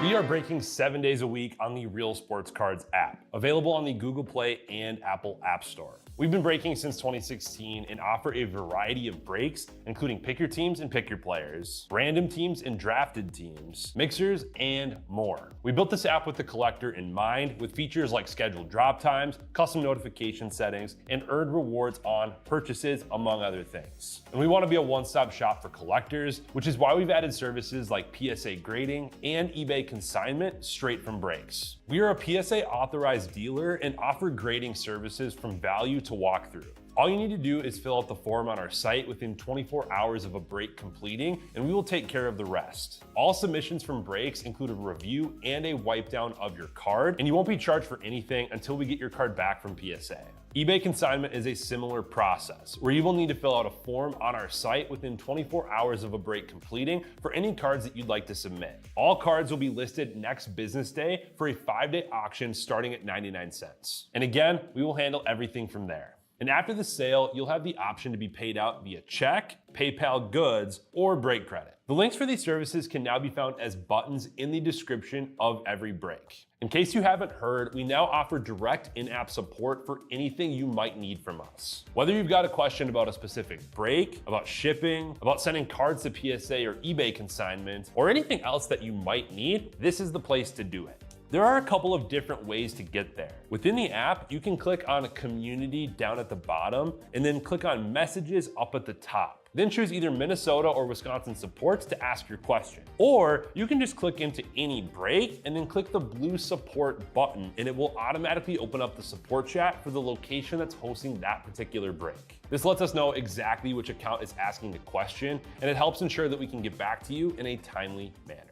We are breaking 7 days a week on the Real Sports Cards app, available on the Google Play and Apple App Store. We've been breaking since 2016 and offer a variety of breaks, including pick your teams and pick your players, random teams and drafted teams, mixers, and more. We built this app with the collector in mind, with features like scheduled drop times, custom notification settings, and earned rewards on purchases, among other things. And we want to be a one-stop shop for collectors, which is why we've added services like PSA grading and eBay consignment straight from breaks. We are a PSA authorized dealer and offer grading services from value to walk through. All you need to do is fill out the form on our site within 24 hours of a break completing, and we will take care of the rest. All submissions from breaks include a review and a wipe down of your card, and you won't be charged for anything until we get your card back from PSA. eBay consignment is a similar process, where you will need to fill out a form on our site within 24 hours of a break completing for any cards that you'd like to submit. All cards will be listed next business day for a 5-day auction starting at 99 cents. And again, we will handle everything from there. And after the sale, you'll have the option to be paid out via check, PayPal goods, or break credit. The links for these services can now be found as buttons in the description of every break. In case you haven't heard, we now offer direct in-app support for anything you might need from us. Whether you've got a question about a specific break, about shipping, about sending cards to PSA or eBay consignment, or anything else that you might need, this is the place to do it. There are a couple of different ways to get there. Within the app, you can click on Community down at the bottom and then click on Messages up at the top. Then choose either Minnesota or Wisconsin supports to ask your question. Or you can just click into any break and then click the blue support button, and it will automatically open up the support chat for the location that's hosting that particular break. This lets us know exactly which account is asking the question, and it helps ensure that we can get back to you in a timely manner.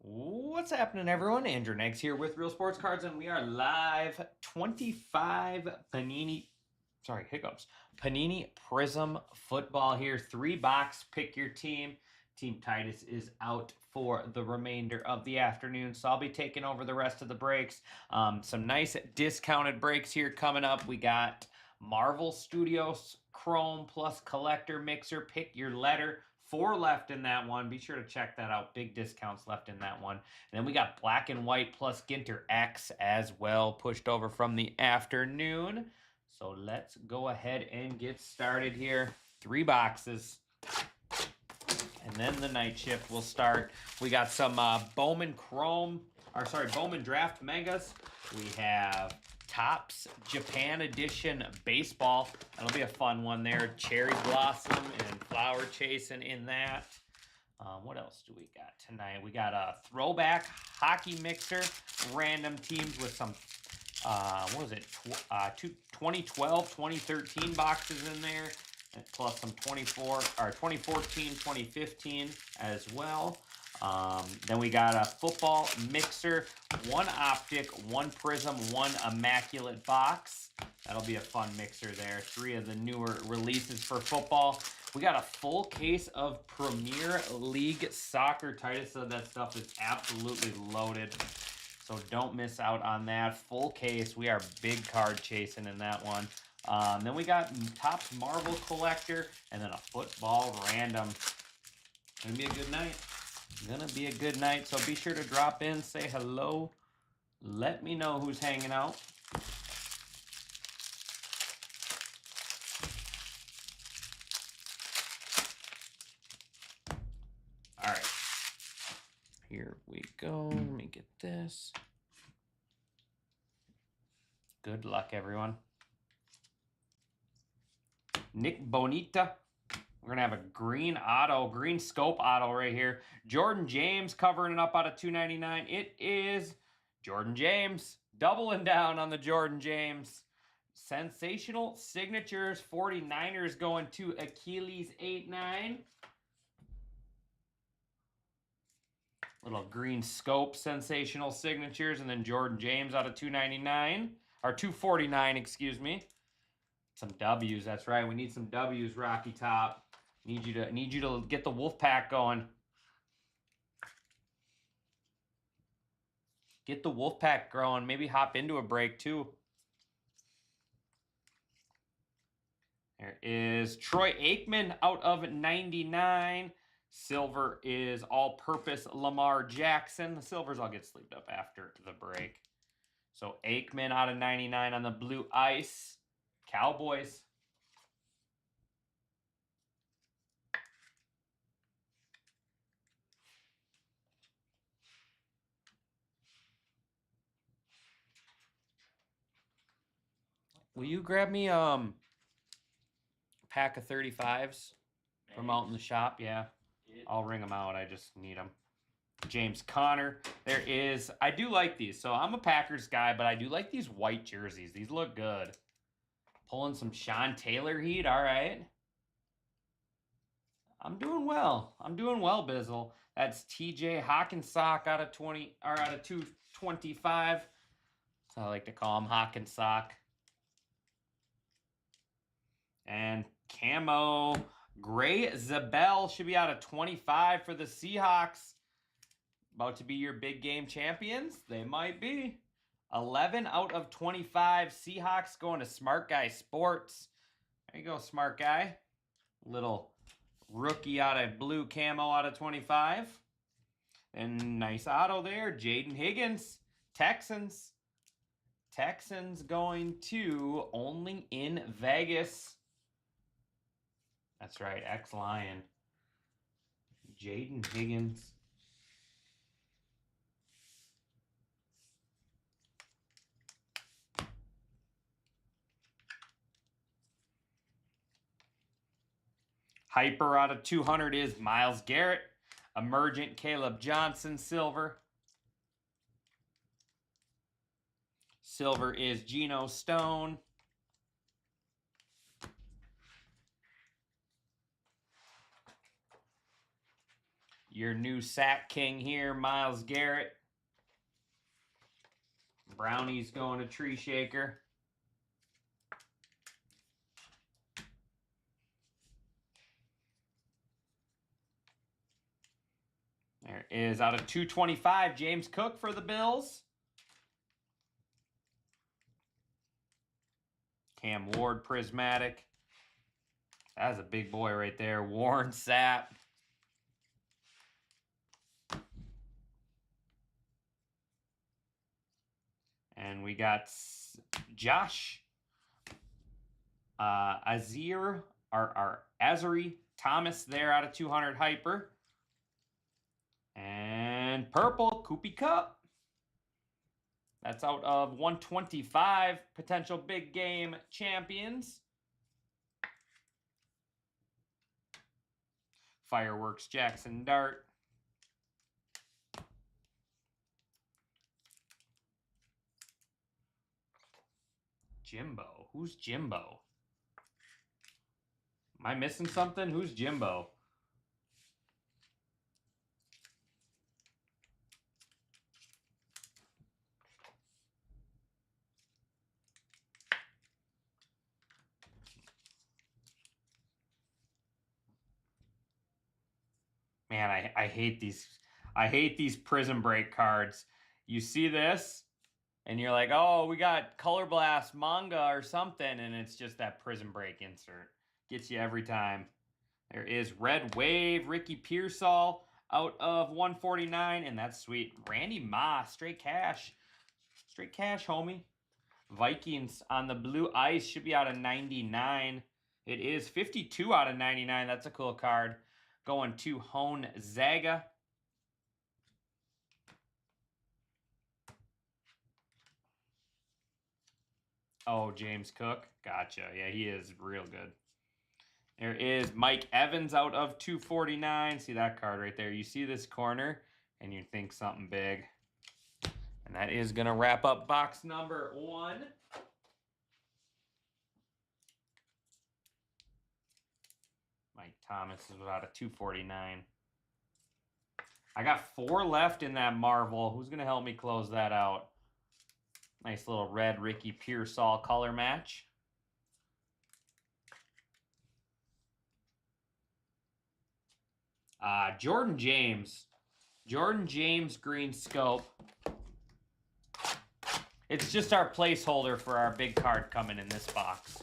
What's happening, everyone? Andrew Neggs here with Real Sports Cards, and we are live 25 Panini Prizm football here. 3-box, pick your team. Team Titus is out for the remainder of the afternoon, so I'll be taking over the rest of the breaks. Some nice discounted breaks here coming up. We got Marvel Studios Chrome plus Collector Mixer. Pick your letter. 4 left in that one. Be sure to check that out. Big discounts left in that one. And then we got Black and White plus Ginter X as well, pushed over from the afternoon. So let's go ahead and get started here. 3 boxes. And then the night shift will start. We got some Bowman Draft Megas. We have Topps Japan Edition Baseball. That'll be a fun one there. Cherry Blossom and Flower Chasing in that. What else do we got tonight? We got a Throwback Hockey Mixer. Random teams with some, 2012, 2013 boxes in there. Plus some 2014, 2015 as well. Then we got a football mixer, 1 optic, 1 prism, 1 immaculate box. That'll be a fun mixer there. 3 of the newer releases for football. We got a full case of Premier League soccer. Titus said that stuff is absolutely loaded, so don't miss out on that. Full case. We are big card chasing in that one. Then we got Topps Marvel Collector and then a football random. Gonna be a good night. Gonna be a good night, so be sure to drop in, say hello, let me know who's hanging out. All right, here we go. Let me get this. Good luck, everyone. Nick Bonita. We're going to have a green scope auto right here. Jordan James covering it up out of $2.99. It is Jordan James. Doubling down on the Jordan James. Sensational signatures. 49ers going to Achilles 8-9. Little green scope, sensational signatures, and then Jordan James out of 299 or 249, excuse me. Some W's, that's right. We need some W's, Rocky Top. Need you to get the wolf pack going. Get the wolf pack growing. Maybe hop into a break too. There is Troy Aikman out of 99. Silver is all-purpose Lamar Jackson. The silvers all get sleeved up after the break. So Aikman out of 99 on the blue ice. Cowboys. Will you grab me pack of 35s from out in the shop? Yeah. I'll ring them out. I just need them. James Conner. There is, I do like these. So I'm a Packers guy, but I do like these white jerseys. These look good. Pulling some Sean Taylor heat. All right. I'm doing well. I'm doing well, Bizzle. That's TJ Hawkinsock out of 225. That's how I like to call him, Hawkinsock. And camo Gray Zabel should be out of 25 for the Seahawks. About to be your big game champions? They might be. 11 out of 25. Seahawks going to Smart Guy Sports. There you go, Smart Guy. Little rookie out of blue camo out of 25. And nice auto there. Jaden Higgins. Texans. Texans going to only in Vegas. That's right, ex-Lion. Jaden Higgins. Hyper out of 200 is Myles Garrett. Emergent Caleb Johnson, silver. Silver is Geno Stone. Your new sack king here, Myles Garrett. Brownies going to Tree Shaker. There is out of 225, James Cook for the Bills. Cam Ward, Prismatic. That's a big boy right there. Warren Sapp. And we got Josh Azir Thomas there out of 200 Hyper. And purple, Koopy Cup. That's out of 125 potential big game champions. Fireworks, Jackson Dart. Jimbo. Who's Jimbo? Am I missing something? Who's Jimbo? Man, I hate these. I hate these Prism Break cards. You see this, and you're like, oh, we got Color Blast manga or something, and it's just that Prism Break insert. Gets you every time. There is Red Wave, Ricky Pearsall out of 149, and that's sweet. Randy Moss, straight cash. Straight cash, homie. Vikings on the blue ice should be out of 99. It is 52 out of 99. That's a cool card. Going to Hone Zaga. Oh, James Cook. Gotcha. Yeah, he is real good. There is Mike Evans out of 249. See that card right there. You see this corner, and you think something big. And that is going to wrap up box number 1. Mike Thomas is out of 249. I got 4 left in that Marvel. Who's going to help me close that out? Nice little red Ricky Pearsall color match. Jordan James. Jordan James green scope. It's just our placeholder for our big card coming in this box.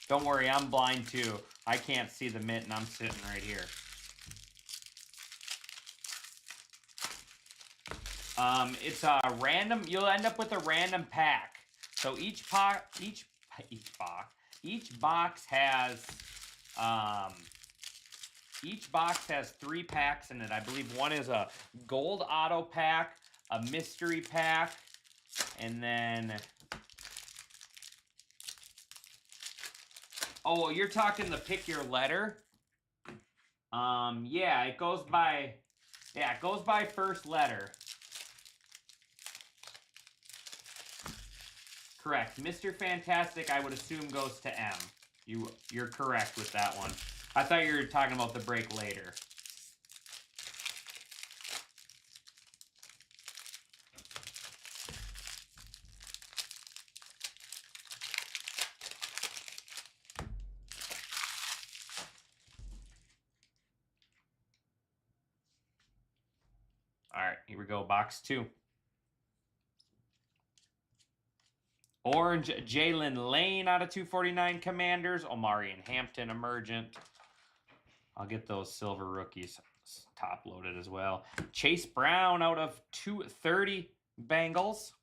Don't worry, I'm blind too. I can't see the mint and I'm sitting right here. It's a random, you'll end up with a random pack. So each box has 3 packs in it. I believe one is a gold auto pack, a mystery pack, and then oh, you're talking the pick your letter? Yeah, it goes by first letter. Correct. Mr. Fantastic, I would assume, goes to M. You're correct with that one. I thought you were talking about the break later. All right, here we go. Box 2. Orange Jalen Lane out of 249 Commanders. Omari and Hampton Emergent. I'll get those silver rookies top loaded as well. Chase Brown out of 230 Bengals.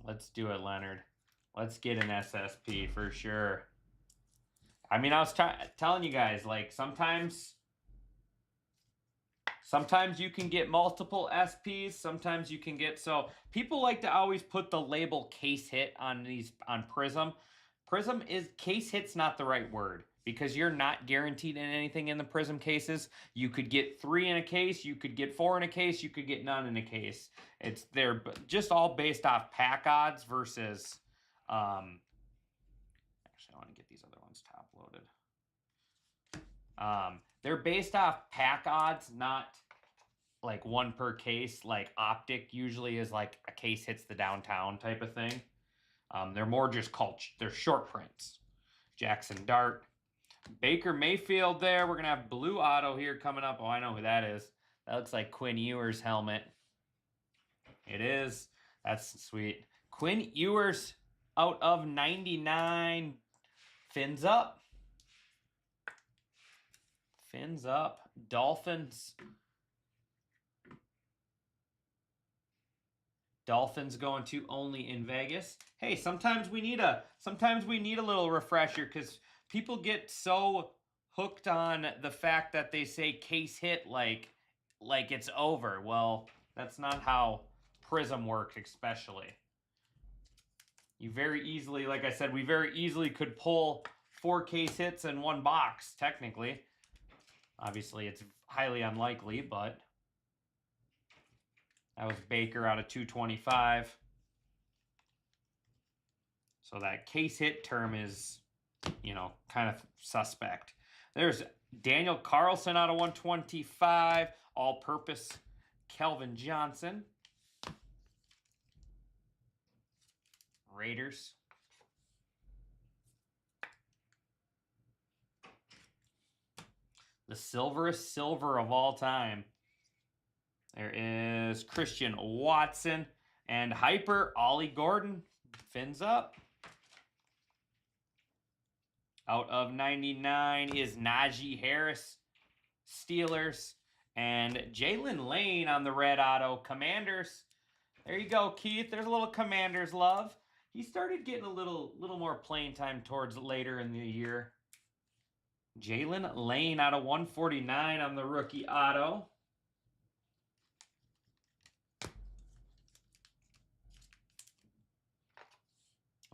Let's do it, Leonard. Let's get an SSP for sure. I mean, I was telling you guys, like, sometimes you can get multiple SPs. Sometimes you can get, so people like to always put the label case hit on Prizm. Prizm is, case hit's not the right word because you're not guaranteed in anything in the Prizm cases. You could get 3 in a case, you could get 4 in a case, you could get none in a case. They're just all based off pack odds versus, actually I want to get these other ones top loaded. They're based off pack odds, not like 1 per case. Like Optic usually is like a case hits the downtown type of thing. They're more just they're short prints. Jackson Dart. Baker Mayfield there. We're going to have blue auto here coming up. Oh, I know who that is. That looks like Quinn Ewers' helmet. It is. That's sweet. Quinn Ewers out of 99. Fins up. Fins up. Dolphins. Dolphins going to only in Vegas. Hey, sometimes we need a little refresher because people get so hooked on the fact that they say case hit like it's over. Well, that's not how Prizm works, especially. You very easily, like I said, we very easily could pull 4 case hits in 1 box, technically. Obviously, it's highly unlikely, but that was Baker out of 225. So that case hit term is, you know, kind of suspect. There's Daniel Carlson out of 125. All-purpose Kelvin Johnson. Raiders. The silverest silver of all time. There is Christian Watson and Hyper Ollie Gordon. Fins up. Out of 99 is Najee Harris, Steelers, and Jalen Lane on the red auto, Commanders. There you go, Keith. There's a little Commanders love. He started getting a little more playing time towards later in the year. Jalen Lane out of 149 on the rookie auto.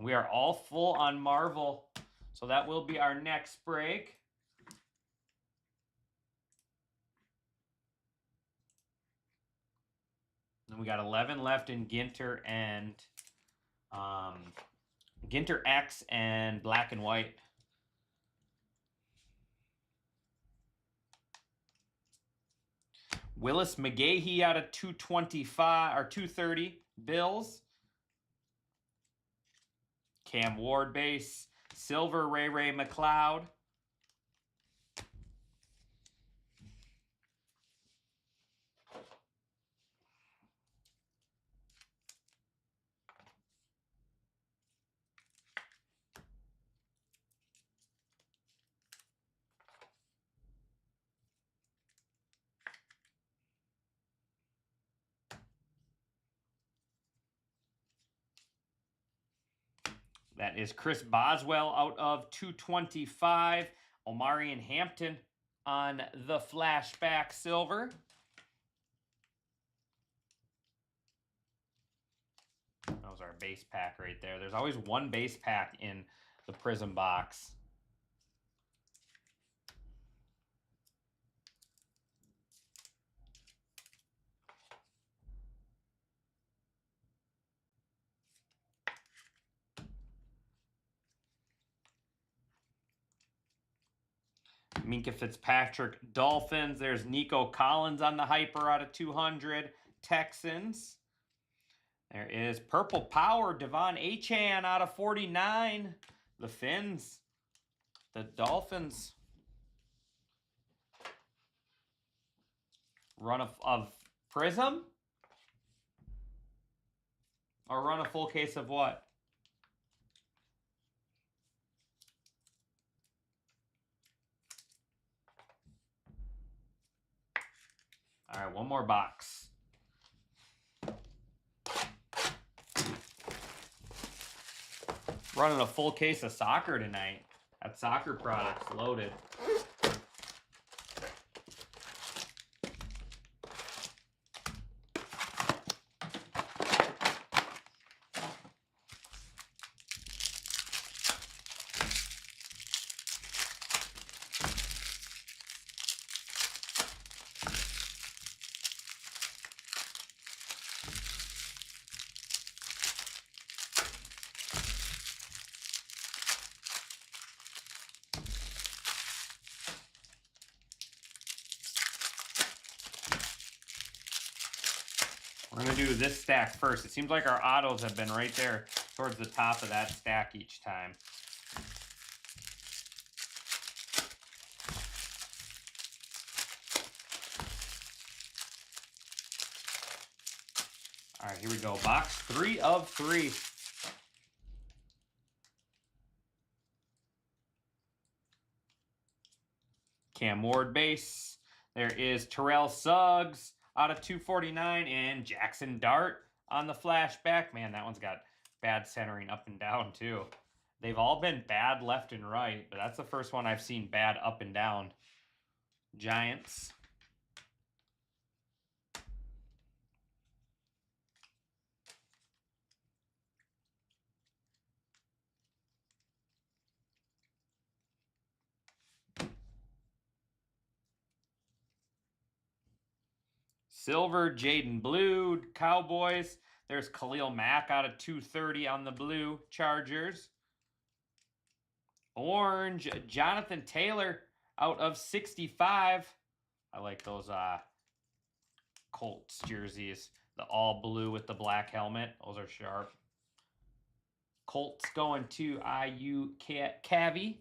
We are all full on Marvel, so that will be our next break. And we got 11 left in Ginter and Ginter X and black and white. Willis McGahee out of 225 or 230 Bills. Cam Ward base. Silver Ray McLeod. That is Chris Boswell out of 225. Omarion Hampton on the flashback silver. That was our base pack right there. There's always one base pack in the Prizm box. Minka Fitzpatrick, Dolphins. There's Nico Collins on the hyper out of 200. Texans. There is Purple Power, Devon Achane out of 49. The Fins. The Dolphins. Run of Prizm? Or run a full case of what? All right, one more box. Running a full case of soccer tonight. That soccer product's loaded. We're going to do this stack first. It seems like our autos have been right there towards the top of that stack each time. All right, here we go. Box 3 of 3. Cam Ward base. There is Terrell Suggs out of 249 and Jackson Dart on the flashback. Man, that one's got bad centering up and down too. They've all been bad left and right, but that's the first one I've seen bad up and down. Giants. Silver, Jaden Blue, Cowboys. There's Khalil Mack out of 230 on the blue, Chargers. Orange, Jonathan Taylor out of 65. I like those Colts jerseys. The all blue with the black helmet. Those are sharp. Colts going to IU Cavi.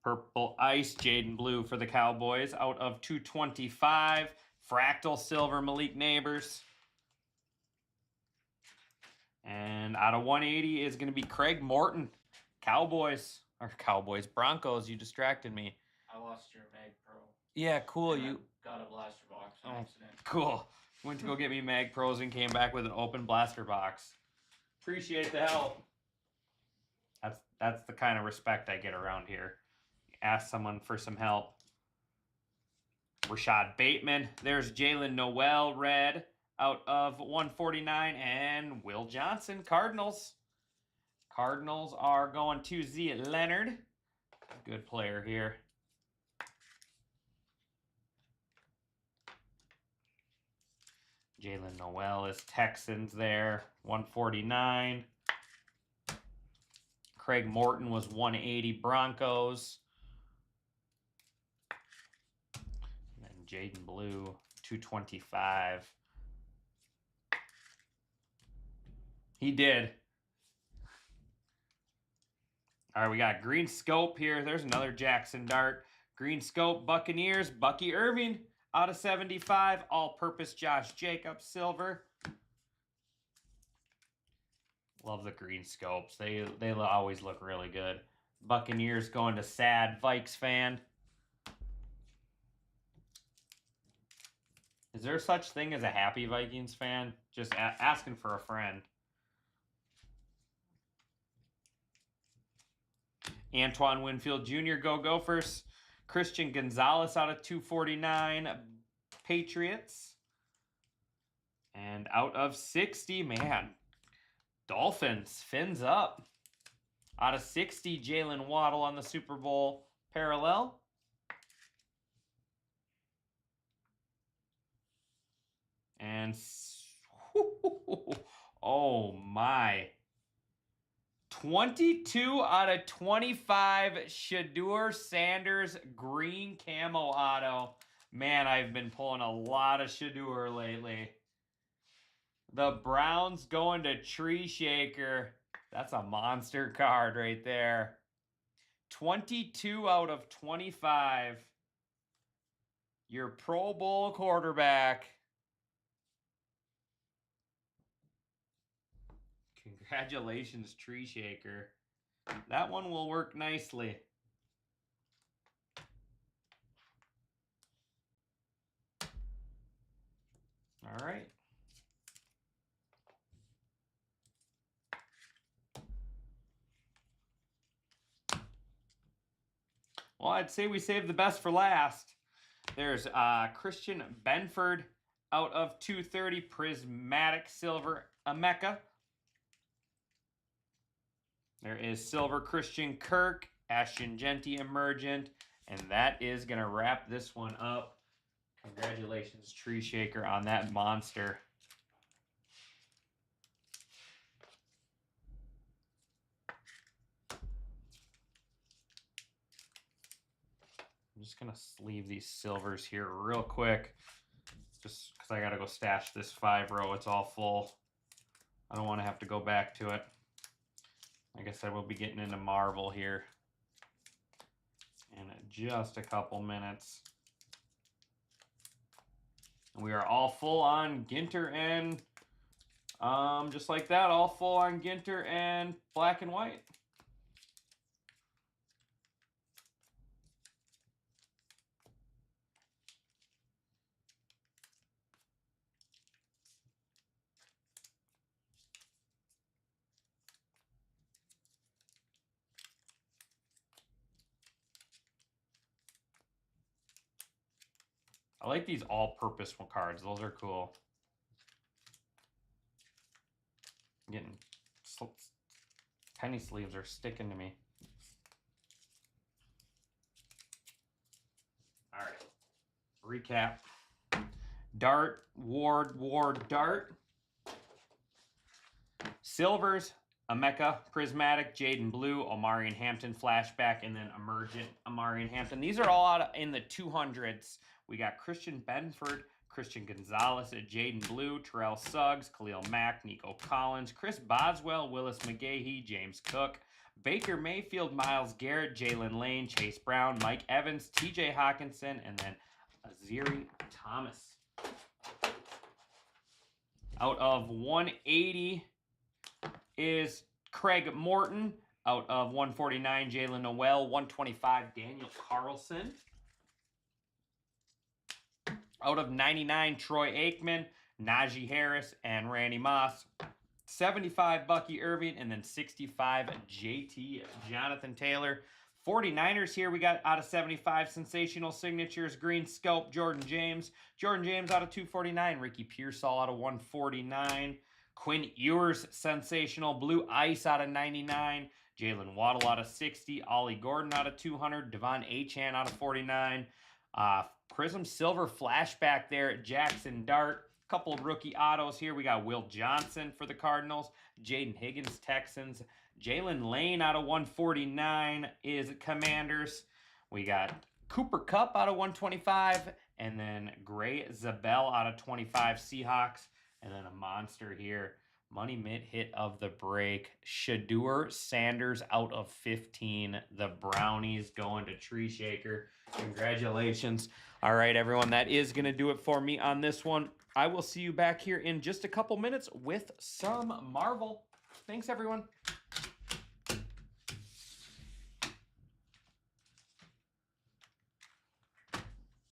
Purple Ice, Jaden Blue for the Cowboys out of 225. Fractal Silver, Malik Neighbors. And out of 180 is going to be Craig Morton Broncos. You distracted me. I lost your Mag Pro. Yeah, cool. And I you got a blaster box on accident. Cool. Went to go get me Mag Pros and came back with an open blaster box. Appreciate the help. That's the kind of respect I get around here. Ask someone for some help. Rashad Bateman. There's Jalen Noel, red, out of 149. And Will Johnson, Cardinals. Cardinals are going to Z Leonard. Good player here. Jalen Noel is Texans there, 149. Craig Morton was 180 Broncos. And then Jaden Blue, 225. He did. All right, we got Green Scope here. There's another Jackson Dart. Green Scope, Buccaneers, Bucky Irving out of 75. All-purpose Josh Jacobs, silver. Love the Green Scopes. They always look really good. Buccaneers going to sad Vikes fan. Is there such thing as a happy Vikings fan? Just asking for a friend. Antoine Winfield Jr., go Gophers. Christian Gonzalez out of 249, Patriots. And out of 60, man, Dolphins, fins up. Out of 60, Jalen Waddle on the Super Bowl parallel. And, oh my. 22 out of 25, Shedeur Sanders green camo auto. Man, I've been pulling a lot of Shedeur lately. The Browns going to Tree Shaker. That's a monster card right there. 22 out of 25. Your Pro Bowl quarterback. Congratulations, Tree Shaker. That one will work nicely. All right. Well, I'd say we saved the best for last. There's Christian Benford out of 230, Prismatic Silver Emeka. There is Silver Christian Kirk, Ashton Genty Emergent, and that is going to wrap this one up. Congratulations, Tree Shaker, on that monster. I'm just going to sleeve these silvers here real quick, just because I got to go stash this 5-row. It's all full. I don't want to have to go back to it. Like I said, we'll be getting into Marvel here in just a couple minutes. We are all full on Ginter and, just like that, all full on Ginter and black and white. I like these all-purpose cards. Those are cool. I'm getting penny sleeves are sticking to me. All right. Recap. Dart, Ward, Dart. Silvers, Emeka, Prismatic, Jaden Blue, Omari and Hampton Flashback, and then Emergent Omari and Hampton. These are all out in the 200s. We got Christian Benford, Christian Gonzalez, Jaden Blue, Terrell Suggs, Khalil Mack, Nico Collins, Chris Boswell, Willis McGahee, James Cook, Baker Mayfield, Myles Garrett, Jalen Lane, Chase Brown, Mike Evans, TJ Hawkinson, and then Aziri Thomas. Out of 180 is Craig Morton, Out of 149, Jalen Noel. 125, Daniel Carlson. Out of 99, Troy Aikman, Najee Harris, and Randy Moss. 75, Bucky Irving, and then 65, JT Jonathan Taylor. 49ers here, we got out of 75, sensational signatures, green scope, Jordan James. Jordan James out of 249, Ricky Pearsall out of 149. Quinn Ewers, sensational, blue ice out of 99. Jalen Waddle out of 60. Ollie Gordon out of 200. Devon Achane out of 49. Prizm Silver flashback there, Jackson Dart. Couple of rookie autos here. We got Will Johnson for the Cardinals. Jaden Higgins, Texans. Jalen Lane out of 149 is Commanders. We got Cooper Kupp out of 125. And then Gray Zabel out of 25, Seahawks. And then a monster here. Money Mitt hit of the break. Shedeur Sanders out of 15. The Brownies going to Tree Shaker. Congratulations. All right, everyone. That is going to do it for me on this one. I will see you back here in just a couple minutes with some Marvel. Thanks, everyone.